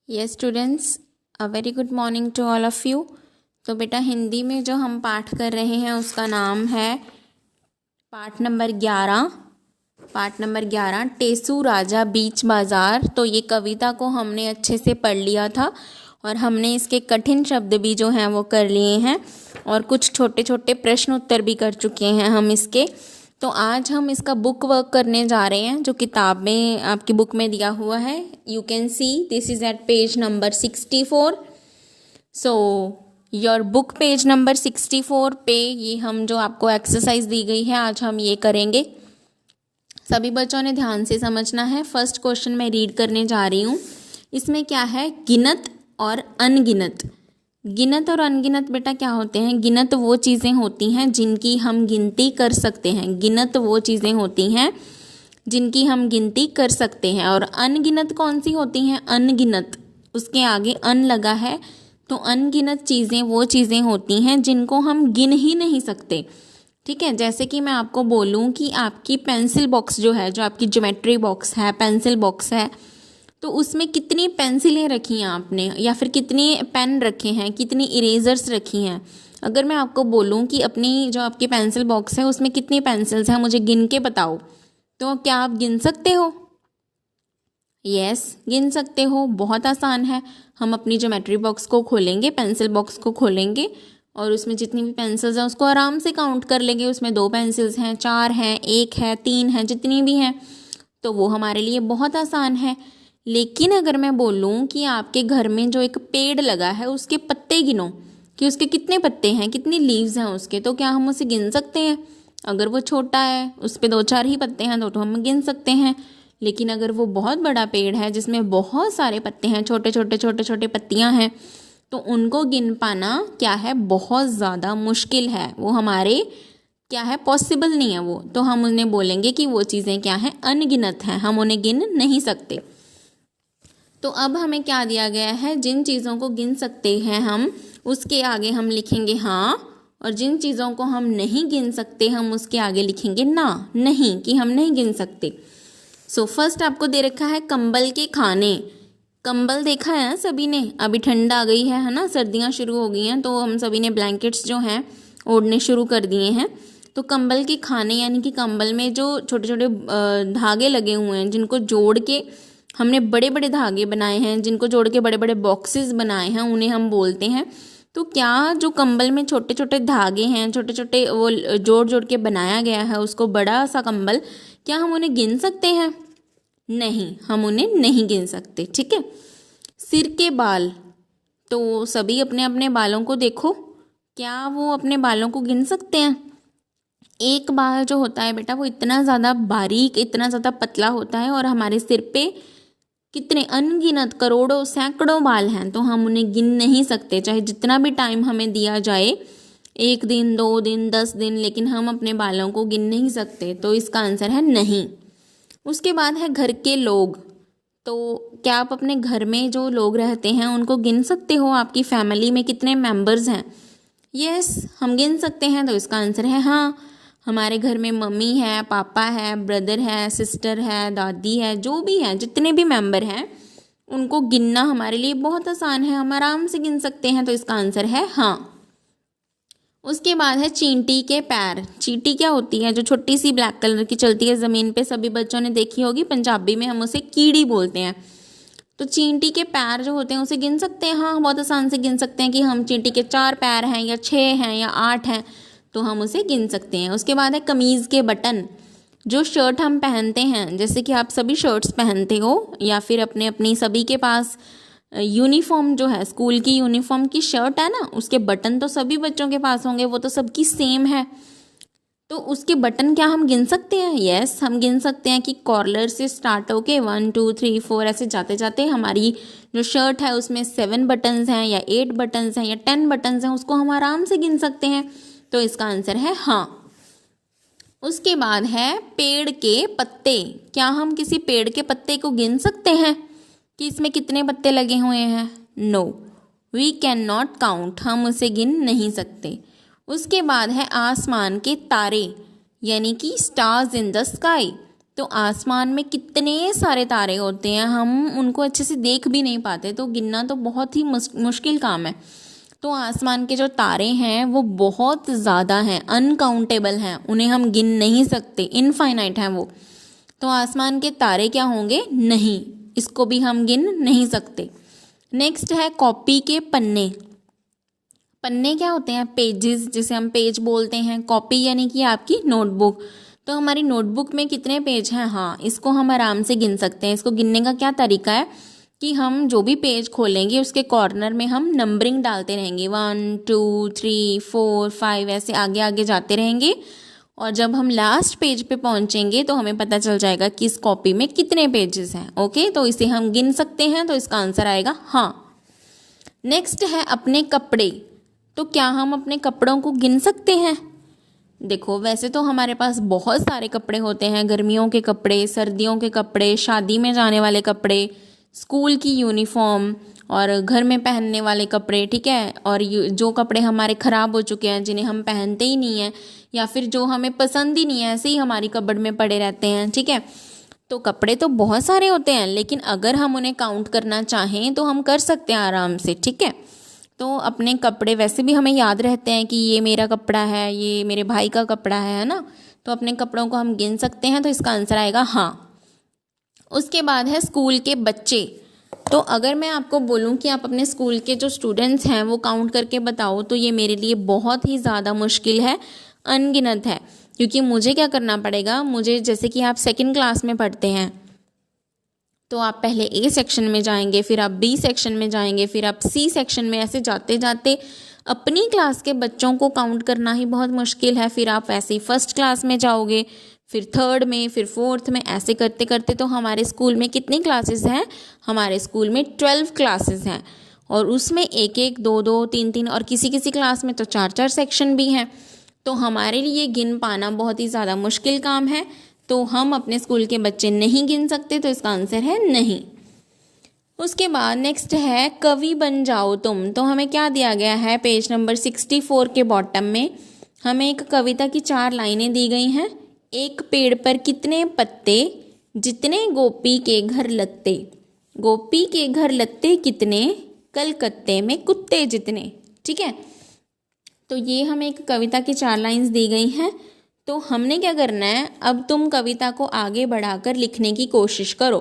Yes students, a very good morning to all of you. तो बेटा हिंदी में जो हम पाठ कर रहे हैं उसका नाम है पाठ नंबर 11। पाठ नंबर 11 टेसू राजा बीच बाज़ार। तो ये कविता को हमने अच्छे से पढ़ लिया था और हमने इसके कठिन शब्द भी जो हैं वो कर लिए हैं और कुछ छोटे छोटे प्रश्न उत्तर भी कर चुके हैं हम इसके। तो आज हम इसका बुक वर्क करने जा रहे हैं जो किताब में आपकी बुक में दिया हुआ है। You can see this is at page number 64। So your book page number 64 पे ये हम जो आपको एक्सरसाइज दी गई है आज हम ये करेंगे। सभी बच्चों ने ध्यान से समझना है। फर्स्ट क्वेश्चन मैं रीड करने जा रही हूँ। इसमें क्या है, गिनत और अनगिनत। गिनत और अनगिनत बेटा क्या होते हैं? गिनत वो चीज़ें होती हैं जिनकी हम गिनती कर सकते हैं। गिनत वो चीज़ें होती हैं जिनकी हम गिनती कर सकते हैं। और अनगिनत कौन सी होती हैं? अनगिनत, उसके आगे अन लगा है तो अनगिनत चीज़ें वो चीज़ें होती हैं जिनको हम गिन ही नहीं सकते। ठीक है, जैसे कि मैं आपको बोलूँ कि आपकी पेंसिल बॉक्स जो है, जो आपकी ज्योमेट्री बॉक्स है, पेंसिल बॉक्स है, तो उसमें कितनी पेंसिलें रखी हैं आपने, या फिर कितने पेन रखे हैं, कितनी इरेजर्स रखी हैं। अगर मैं आपको बोलूं कि अपनी जो आपकी पेंसिल बॉक्स है उसमें कितनी पेंसिल्स हैं मुझे गिन के बताओ, तो क्या आप गिन सकते हो? यस, गिन सकते हो। बहुत आसान है। हम अपनी ज्योमेट्री बॉक्स को खोलेंगे, पेंसिल बॉक्स को खोलेंगे और उसमें जितनी भी पेंसिल्स हैं उसको आराम से काउंट कर लेंगे। उसमें 2 पेंसिल्स हैं, 4 हैं, 1 है, 3 है, जितनी भी हैं, तो वो हमारे लिए बहुत आसान है। लेकिन अगर मैं बोलूँ कि आपके घर में जो एक पेड़ लगा है उसके पत्ते गिनो कि उसके कितने पत्ते हैं, कितनी लीव्स हैं उसके, तो क्या हम उसे गिन सकते हैं? अगर वो छोटा है, उस पर 2-4 ही पत्ते हैं, तो हम गिन सकते हैं। लेकिन अगर वो बहुत बड़ा पेड़ है जिसमें बहुत सारे पत्ते हैं, छोटे छोटे छोटे छोटे पत्तियां हैं, तो उनको गिन पाना क्या है, बहुत ज़्यादा मुश्किल है। वो हमारे क्या है, पॉसिबल नहीं है वो। तो हम उन्हें बोलेंगे कि वो चीज़ें क्या हैं, अनगिनत हैं, हम उन्हें गिन नहीं सकते। तो अब हमें क्या दिया गया है, जिन चीज़ों को गिन सकते हैं हम उसके आगे हम लिखेंगे हाँ, और जिन चीज़ों को हम नहीं गिन सकते हम उसके आगे लिखेंगे ना, नहीं, कि हम नहीं गिन सकते। सो फर्स्ट आपको दे रखा है कंबल के खाने। कंबल देखा है ना सभी ने? अभी ठंड आ गई है ना, सर्दियाँ शुरू हो गई हैं, तो हम सभी ने ब्लैंकेट्स जो हैं ओढ़ने शुरू कर दिए हैं। तो कंबल के खाने यानी कि कंबल में जो छोटे छोटे धागे लगे हुए हैं, जिनको जोड़ के हमने बड़े बड़े धागे बनाए हैं, जिनको जोड़ के बड़े बड़े बॉक्सेस बनाए हैं, उन्हें हम बोलते हैं। तो क्या जो कंबल में छोटे छोटे धागे हैं, छोटे छोटे वो जोड़ जोड़ के बनाया गया है उसको बड़ा सा कंबल, क्या हम उन्हें गिन सकते हैं? नहीं, हम उन्हें नहीं गिन सकते। ठीक है। सिर के बाल, तो सभी अपने अपने बालों को देखो, क्या वो अपने बालों को गिन सकते हैं? एक बाल जो होता है बेटा वो इतना ज़्यादा बारीक, इतना ज़्यादा पतला होता है और हमारे सिर पे कितने अनगिनत करोड़ों सैकड़ों बाल हैं, तो हम उन्हें गिन नहीं सकते। चाहे जितना भी टाइम हमें दिया जाए, 1 दिन, 2 दिन, 10 दिन, लेकिन हम अपने बालों को गिन नहीं सकते। तो इसका आंसर है नहीं। उसके बाद है घर के लोग। तो क्या आप अपने घर में जो लोग रहते हैं उनको गिन सकते हो? आपकी फैमिली में कितने मेंबर्स हैं? यस, हम गिन सकते हैं। तो इसका आंसर है हाँ। हमारे घर में मम्मी है, पापा है, ब्रदर है, सिस्टर है, दादी है, जो भी है, जितने भी मेंबर हैं उनको गिनना हमारे लिए बहुत आसान है, हम आराम से गिन सकते हैं। तो इसका आंसर है हाँ। उसके बाद है चींटी के पैर। चींटी क्या होती है? जो छोटी सी ब्लैक कलर की चलती है ज़मीन पे, सभी बच्चों ने देखी होगी। पंजाबी में हम उसे कीड़ी बोलते हैं। तो चींटी के पैर जो होते हैं उसे गिन सकते हैं? हाँ, बहुत आसान से गिन सकते हैं कि हम चींटी के 4 पैर हैं या 6 हैं या 8 हैं, तो हम उसे गिन सकते हैं। उसके बाद है कमीज़ के बटन। जो शर्ट हम पहनते हैं, जैसे कि आप सभी शर्ट्स पहनते हो या फिर अपने अपनी सभी के पास यूनिफॉर्म जो है, स्कूल की यूनिफॉर्म की शर्ट है ना, उसके बटन तो सभी बच्चों के पास होंगे, वो तो सबकी सेम है। तो उसके बटन क्या हम गिन सकते हैं? यस, हम गिन सकते हैं कि कॉलर से स्टार्ट होके 1 2 3 4 ऐसे जाते जाते हमारी जो शर्ट है उसमें 7 बटन्स हैं या 8 बटन्स हैं या 10 बटन्स हैं, उसको हम आराम से गिन सकते हैं। तो इसका आंसर है हाँ। उसके बाद है पेड़ के पत्ते। क्या हम किसी पेड़ के पत्ते को गिन सकते हैं कि इसमें कितने पत्ते लगे हुए हैं? No, we can not count, हम उसे गिन नहीं सकते। उसके बाद है आसमान के तारे यानी कि स्टार्स इन द स्काई। तो आसमान में कितने सारे तारे होते हैं, हम उनको अच्छे से देख भी नहीं पाते, तो गिनना तो बहुत ही मुश्किल काम है। तो आसमान के जो तारे हैं वो बहुत ज़्यादा हैं, अनकाउंटेबल हैं, उन्हें हम गिन नहीं सकते, इनफाइनाइट हैं वो। तो आसमान के तारे क्या होंगे? नहीं, इसको भी हम गिन नहीं सकते। नेक्स्ट है कॉपी के पन्ने। पन्ने क्या होते हैं? पेजेस, जिसे हम पेज बोलते हैं। कॉपी यानी कि आपकी नोटबुक। तो हमारी नोटबुक में कितने पेज हैं? हाँ, इसको हम आराम से गिन सकते हैं। इसको गिनने का क्या तरीका है कि हम जो भी पेज खोलेंगे उसके कॉर्नर में हम नंबरिंग डालते रहेंगे, 1 2 3 4 5 ऐसे आगे आगे जाते रहेंगे, और जब हम लास्ट पेज पे पहुंचेंगे तो हमें पता चल जाएगा कि इस कॉपी में कितने पेजेस हैं। ओके, तो इसे हम गिन सकते हैं, तो इसका आंसर आएगा हाँ। नेक्स्ट है अपने कपड़े। तो क्या हम अपने कपड़ों को गिन सकते हैं? देखो, वैसे तो हमारे पास बहुत सारे कपड़े होते हैं, गर्मियों के कपड़े, सर्दियों के कपड़े, शादी में जाने वाले कपड़े, स्कूल की यूनिफॉर्म और घर में पहनने वाले कपड़े, ठीक है। और जो कपड़े हमारे ख़राब हो चुके हैं, जिन्हें हम पहनते ही नहीं हैं, या फिर जो हमें पसंद ही नहीं है, ऐसे ही हमारी कबर्ड में पड़े रहते हैं, ठीक है। तो कपड़े तो बहुत सारे होते हैं, लेकिन अगर हम उन्हें काउंट करना चाहें तो हम कर सकते हैं आराम से, ठीक है। तो अपने कपड़े वैसे भी हमें याद रहते हैं कि ये मेरा कपड़ा है, ये मेरे भाई का कपड़ा है ना। तो अपने कपड़ों को हम गिन सकते हैं, तो इसका आंसर आएगा हाँ। उसके बाद है स्कूल के बच्चे। तो अगर मैं आपको बोलूं कि आप अपने स्कूल के जो स्टूडेंट्स हैं वो काउंट करके बताओ, तो ये मेरे लिए बहुत ही ज़्यादा मुश्किल है, अनगिनत है। क्योंकि मुझे क्या करना पड़ेगा, मुझे जैसे कि आप सेकंड क्लास में पढ़ते हैं, तो आप पहले ए सेक्शन में जाएंगे, फिर आप बी सेक्शन में जाएंगे, फिर आप सी सेक्शन में, ऐसे जाते जाते अपनी क्लास के बच्चों को काउंट करना ही बहुत मुश्किल है। फिर आप ऐसे ही फर्स्ट क्लास में जाओगे, फिर थर्ड में, फिर फोर्थ में, ऐसे करते करते तो हमारे स्कूल में कितनी क्लासेस हैं? हमारे स्कूल में 12 क्लासेस हैं, और उसमें एक एक, दो दो, तीन तीन, और किसी किसी क्लास में तो 4 4 सेक्शन भी हैं। तो हमारे लिए गिन पाना बहुत ही ज़्यादा मुश्किल काम है। तो हम अपने स्कूल के बच्चे नहीं गिन सकते, तो इसका आंसर है नहीं। उसके बाद नेक्स्ट है कवि बन जाओ तुम। तो हमें क्या दिया गया है? पेज नंबर 64 के बॉटम में हमें एक कविता की 4 लाइनें दी गई हैं। एक पेड़ पर कितने पत्ते, जितने गोपी के घर लत्ते, गोपी के घर लत्ते कितने, कलकत्ते में कुत्ते जितने, ठीक है। तो ये हमें एक कविता की 4 लाइन्स दी गई हैं। तो हमने क्या करना है, अब तुम कविता को आगे बढ़ाकर लिखने की कोशिश करो।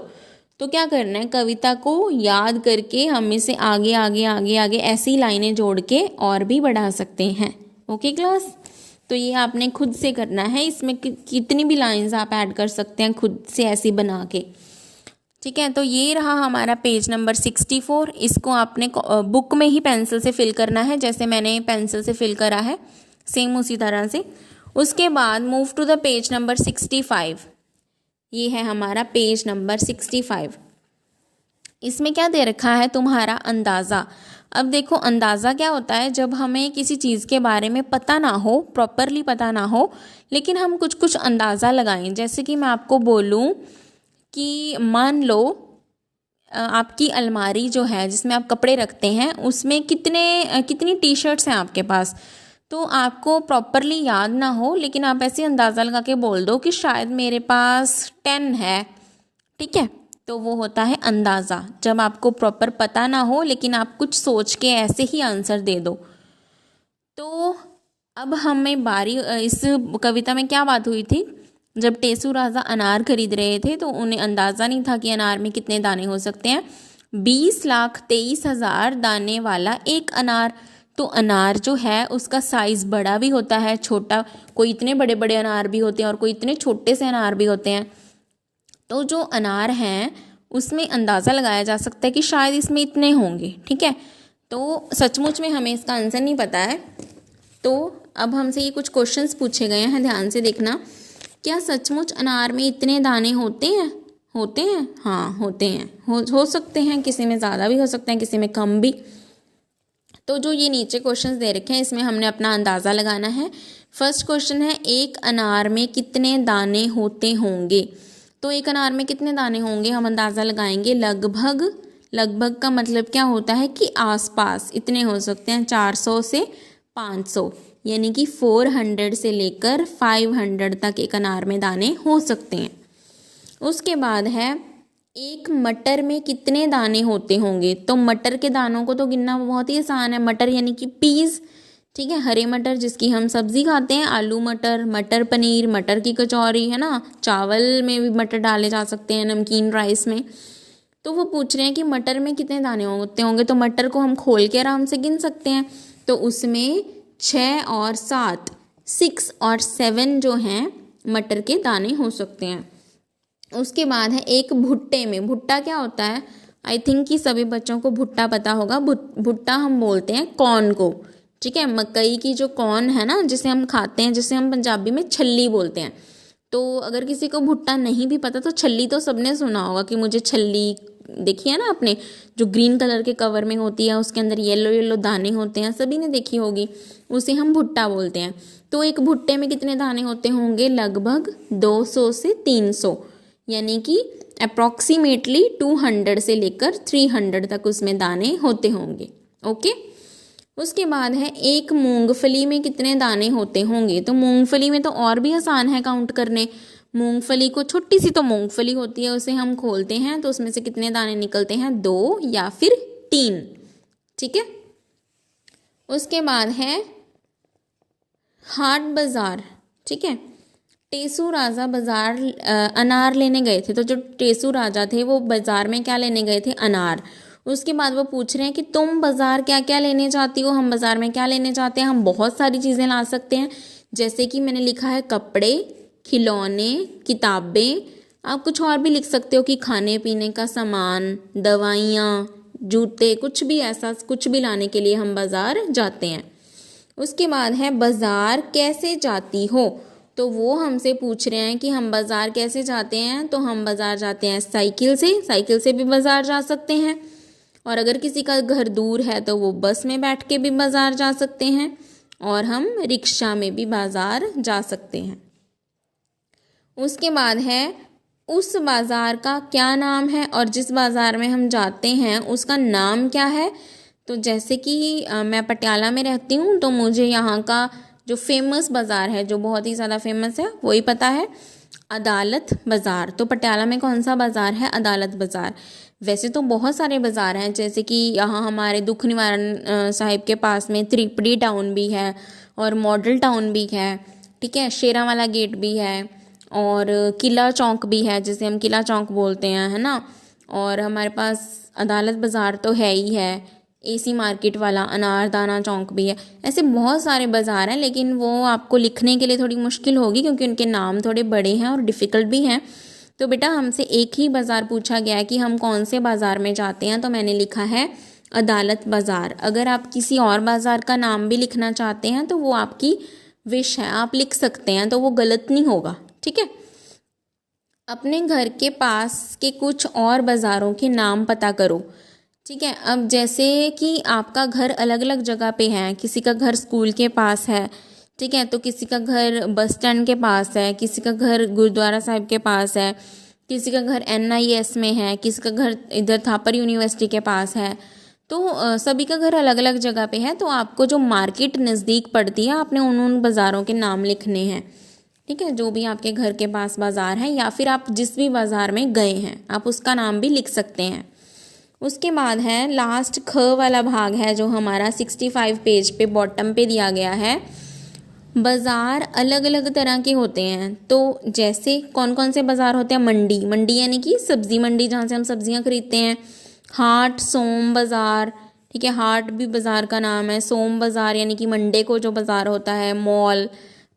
तो क्या करना है, कविता को याद करके हम इसे आगे आगे आगे आगे ऐसी लाइनें जोड़ के और भी बढ़ा सकते हैं। ओके क्लास, तो ये आपने खुद से करना है। इसमें कितनी भी लाइंस आप ऐड कर सकते हैं खुद से ऐसी बना के, ठीक है। तो ये रहा हमारा पेज नंबर 64। इसको आपने बुक में ही पेंसिल से फिल करना है, जैसे मैंने पेंसिल से फिल करा है, सेम उसी तरह से। उसके बाद move to the page number 65। ये है हमारा पेज नंबर 65। इसमें क्या दे रखा है? तुम्हारा अंदाज़ा। अब देखो, अंदाज़ा क्या होता है? जब हमें किसी चीज़ के बारे में पता ना हो, प्रॉपरली पता ना हो, लेकिन हम कुछ कुछ अंदाज़ा लगाएं। जैसे कि मैं आपको बोलूं कि मान लो आपकी अलमारी जो है जिसमें आप कपड़े रखते हैं, उसमें कितनी टी शर्ट्स हैं आपके पास। तो आपको प्रॉपरली याद ना हो, लेकिन आप ऐसे अंदाज़ा लगा के बोल दो कि शायद मेरे पास 10 है, ठीक है। तो वो होता है अंदाज़ा, जब आपको प्रॉपर पता ना हो लेकिन आप कुछ सोच के ऐसे ही आंसर दे दो। तो अब हमें इस कविता में क्या बात हुई थी? जब टेसू राजा अनार खरीद रहे थे तो उन्हें अंदाज़ा नहीं था कि अनार में कितने दाने हो सकते हैं। 20,23,000 दाने वाला एक अनार। तो अनार जो है उसका साइज़ बड़ा भी होता है, छोटा, कोई इतने बड़े बड़े अनार भी होते हैं और कोई इतने छोटे से अनार भी होते हैं। तो जो अनार हैं उसमें अंदाज़ा लगाया जा सकता है कि शायद इसमें इतने होंगे, ठीक है। तो सचमुच में हमें इसका आंसर नहीं पता है। तो अब हमसे ये कुछ क्वेश्चंस पूछे गए हैं, ध्यान से देखना। क्या सचमुच अनार में इतने दाने होते हैं? होते हैं, हाँ होते हैं। हो सकते हैं, किसी में ज़्यादा भी हो सकते हैं, किसी में कम भी। तो जो ये नीचे क्वेश्चंस दे रखे हैं इसमें हमने अपना अंदाज़ा लगाना है। फर्स्ट क्वेश्चन है, एक अनार में कितने दाने होते होंगे। तो एक अनार में कितने दाने होंगे हम अंदाज़ा लगाएंगे, लगभग। लगभग का मतलब क्या होता है कि आसपास इतने हो सकते हैं, 400 से 500, यानी कि 400 से लेकर 500 तक एक अनार में दाने हो सकते हैं। उसके बाद है एक मटर में कितने दाने होते होंगे। तो मटर के दानों को तो गिनना बहुत ही आसान है। मटर यानी कि पीस, ठीक है, हरे मटर जिसकी हम सब्जी खाते हैं, आलू मटर, मटर पनीर, मटर की कचौरी, है ना, चावल में भी मटर डाले जा सकते हैं, नमकीन राइस में। तो वो पूछ रहे हैं कि मटर में कितने दाने होते होंगे। तो मटर को हम खोल के आराम से गिन सकते हैं। तो उसमें 6 और 7, 6 और 7 जो हैं मटर के दाने हो सकते हैं। उसके बाद है एक भुट्टे में, भुट्टा क्या होता है, आई थिंक कि सभी बच्चों को भुट्टा पता होगा। भुट्टा हम बोलते हैं कॉर्न को, ठीक है, मकई की जो कॉर्न है ना, जिसे हम खाते हैं, जिसे हम पंजाबी में छल्ली बोलते हैं। तो अगर किसी को भुट्टा नहीं भी पता तो छल्ली तो सबने सुना होगा कि मुझे छल्ली देखी है ना आपने, जो ग्रीन कलर के कवर में होती है, उसके अंदर येलो येलो दाने होते हैं, सभी ने देखी होगी, उसे हम भुट्टा बोलते हैं। तो एक भुट्टे में कितने दाने होते होंगे, लगभग 200 से 300, यानी कि अप्रॉक्सीमेटली 200 से लेकर 300 तक उसमें दाने होते होंगे। ओके। उसके बाद है एक मूंगफली में कितने दाने होते होंगे। तो मूंगफली में तो और भी आसान है काउंट करने। मूंगफली को, छोटी सी तो मूंगफली होती है, उसे हम खोलते हैं तो उसमें से कितने दाने निकलते हैं, 2 या फिर 3, ठीक है। उसके बाद है हाट बाजार, ठीक है। टेसू राजा बाजार अनार लेने गए थे। तो जो टेसू राजा थे वो बाजार में क्या लेने गए थे, अनार। उसके बाद वो पूछ रहे हैं कि तुम बाजार क्या क्या लेने जाती हो। हम बाजार में क्या लेने जाते हैं, हम बहुत सारी चीज़ें ला सकते हैं, जैसे कि मैंने लिखा है कपड़े, खिलौने, किताबें। आप कुछ और भी लिख सकते हो कि खाने पीने का सामान, दवाइयाँ, जूते, कुछ भी ऐसा, कुछ भी लाने के लिए हम बाजार जाते हैं। उसके बाद है बाजार कैसे जाती हो। तो वो हमसे पूछ रहे हैं कि हम बाजार कैसे जाते हैं। तो हम बाजार जाते हैं साइकिल से, साइकिल से भी बाजार जा सकते हैं। और अगर किसी का घर दूर है तो वो बस में बैठ के भी बाजार जा सकते हैं, और हम रिक्शा में भी बाजार जा सकते हैं। उसके बाद है उस बाजार का क्या नाम है, और जिस बाजार में हम जाते हैं उसका नाम क्या है। तो जैसे कि मैं पटियाला में रहती हूँ, तो मुझे यहाँ का जो फेमस बाज़ार है, जो बहुत ही ज़्यादा फेमस है, वही पता है, अदालत बाज़ार। तो पटियाला में कौन सा बाज़ार है, अदालत बाज़ार। वैसे तो बहुत सारे बाज़ार हैं, जैसे कि यहाँ हमारे दुख निवारण साहिब के पास में त्रिपुरी टाउन भी है, और मॉडल टाउन भी है, ठीक है, शेरावाला गेट भी है, और किला चौक भी है, जिसे हम किला चौक बोलते हैं, है ना। और हमारे पास अदालत बाज़ार तो है ही है, एसी मार्केट वाला अनारदाना चौक भी है। ऐसे बहुत सारे बाज़ार हैं, लेकिन वो आपको लिखने के लिए थोड़ी मुश्किल होगी, क्योंकि उनके नाम थोड़े बड़े हैं और डिफ़िकल्ट भी हैं। तो बेटा हमसे एक ही बाज़ार पूछा गया है कि हम कौन से बाज़ार में जाते हैं, तो मैंने लिखा है अदालत बाज़ार। अगर आप किसी और बाज़ार का नाम भी लिखना चाहते हैं तो वो आपकी विश है, आप लिख सकते हैं, तो वो गलत नहीं होगा, ठीक है। अपने घर के पास के कुछ और बाज़ारों के नाम पता करो, ठीक है। अब जैसे कि आपका घर अलग अलग जगह पे है, किसी का घर स्कूल के पास है, ठीक है, तो किसी का घर बस स्टैंड के पास है, किसी का घर गुरुद्वारा साहिब के पास है, किसी का घर NIS में है, किसी का घर इधर थापर यूनिवर्सिटी के पास है। तो सभी का घर अलग अलग जगह पे है। तो आपको जो मार्केट नज़दीक पड़ती है, आपने उन बाज़ारों के नाम लिखने हैं, ठीक है, जो भी आपके घर के पास बाज़ार है, या फिर आप जिस भी बाज़ार में गए हैं आप उसका नाम भी लिख सकते हैं। उसके बाद है लास्ट ख वाला भाग है, जो हमारा 65 पेज पे बॉटम पे दिया गया है। बाज़ार अलग अलग तरह के होते हैं। तो जैसे कौन कौन से बाज़ार होते हैं, मंडी, मंडी यानी कि सब्ज़ी मंडी, जहाँ से हम सब्ज़ियाँ खरीदते हैं। हाट, सोम बाज़ार, ठीक है, हाट भी बाज़ार का नाम है। सोम बाज़ार यानी कि मंडे को जो बाज़ार होता है। मॉल,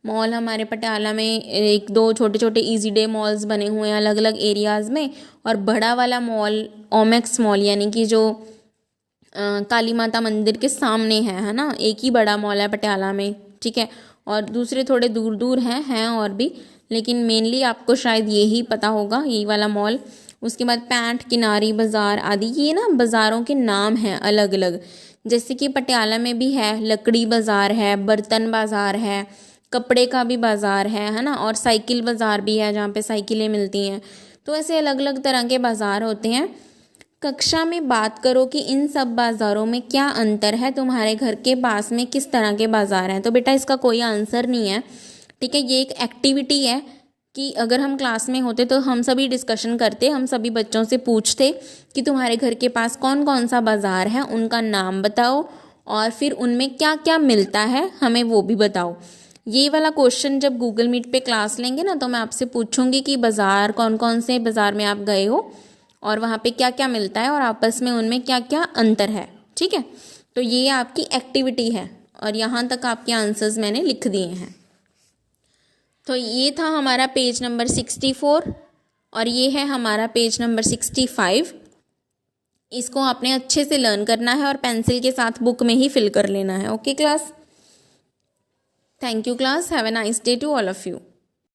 मॉल हमारे पटियाला में 1-2 छोटे छोटे इजी डे मॉल्स बने हुए हैं अलग अलग एरियाज़ में। और बड़ा वाला मॉल ओमेक्स मॉल, यानी कि जो काली माता मंदिर के सामने है ना, एक ही बड़ा मॉल है पटियाला में, ठीक है। और दूसरे थोड़े दूर दूर हैं और भी, लेकिन मेनली आपको शायद यही पता होगा, यही वाला मॉल। उसके बाद पैंट, किनारी बाज़ार आदि, ये ना बाज़ारों के नाम हैं अलग अलग। जैसे कि पटियाला में भी है लकड़ी बाज़ार है, बर्तन बाज़ार है, कपड़े का भी बाज़ार है ना, और साइकिल बाज़ार भी है जहाँ पे साइकिलें मिलती हैं। तो ऐसे अलग अलग तरह के बाज़ार होते हैं। कक्षा में बात करो कि इन सब बाज़ारों में क्या अंतर है, तुम्हारे घर के पास में किस तरह के बाज़ार हैं। तो बेटा इसका कोई आंसर नहीं है, ठीक है, ये एक एक्टिविटी है, कि अगर हम क्लास में होते तो हम सभी डिस्कशन करते, हम सभी बच्चों से पूछते कि तुम्हारे घर के पास कौन कौन सा बाज़ार है, उनका नाम बताओ और फिर उनमें क्या क्या मिलता है हमें वो भी बताओ। ये वाला क्वेश्चन जब गूगल मीट पे क्लास लेंगे ना तो मैं आपसे पूछूंगी कि बाज़ार कौन कौन से बाज़ार में आप गए हो और वहाँ पे क्या क्या मिलता है और आपस में उनमें क्या क्या अंतर है। ठीक है, तो ये आपकी एक्टिविटी है और यहाँ तक आपके आंसर्स मैंने लिख दिए हैं। तो ये था हमारा पेज नंबर 64 और ये है हमारा पेज नंबर 65। इसको आपने अच्छे से लर्न करना है और पेंसिल के साथ बुक में ही फिल कर लेना है। Okay class, thank you class, have a nice day to all of you.